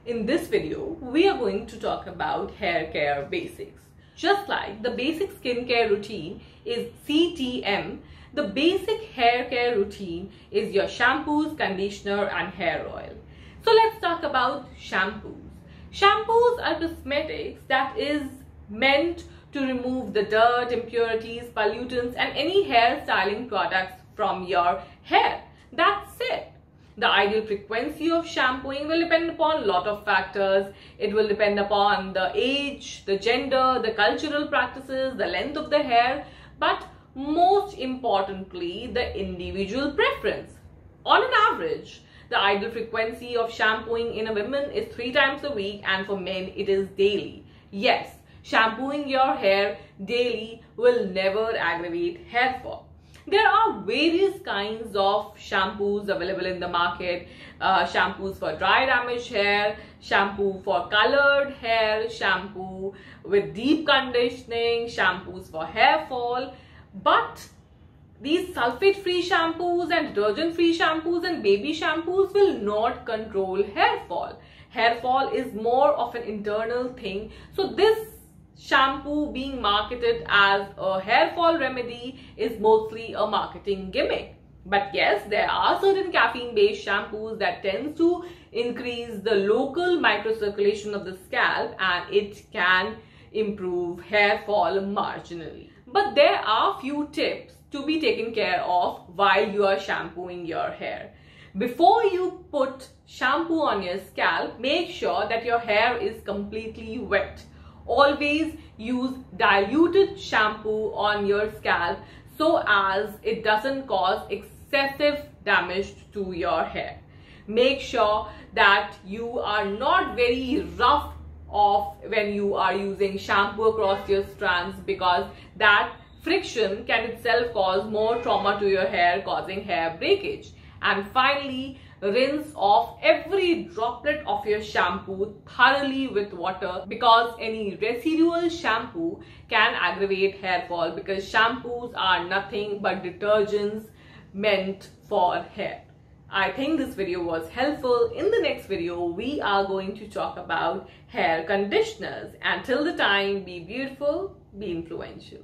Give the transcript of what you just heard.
In this video, we are going to talk about hair care basics. Just like the basic skincare routine is CTM, the basic hair care routine is your shampoos, conditioner and hair oil. So let's talk about shampoos. Shampoos are cosmetics that is meant to remove the dirt, impurities, pollutants and any hair styling products from your hair. That's it. The ideal frequency of shampooing will depend upon a lot of factors. It will depend upon the age, the gender, the cultural practices, the length of the hair, but most importantly, the individual preference. On an average, the ideal frequency of shampooing in a woman is 3 times a week, and for men it is daily. Yes, shampooing your hair daily will never aggravate hair fall. There are various kinds of shampoos available in the market. Shampoos for dry damaged hair, shampoo for colored hair, shampoo with deep conditioning, shampoos for hair fall. But these sulfate-free shampoos and detergent-free shampoos and baby shampoos will not control hair fall. Hair fall is more of an internal thing. So this shampoo being marketed as a hair fall remedy is mostly a marketing gimmick. But yes, there are certain caffeine-based shampoos that tends to increase the local microcirculation of the scalp, and it can improve hair fall marginally. But there are few tips to be taken care of while you are shampooing your hair. Before you put shampoo on your scalp, make sure that your hair is completely wet. Always use diluted shampoo on your scalp so as it doesn't cause excessive damage to your hair. Make sure that you are not very rough off when you are using shampoo across your strands, because that friction can itself cause more trauma to your hair, causing hair breakage. And finally, rinse off every droplet of your shampoo thoroughly with water, because any residual shampoo can aggravate hair fall, because shampoos are nothing but detergents meant for hair. I think this video was helpful. In the next video, we are going to talk about hair conditioners. Until the time, be beautiful, be influential.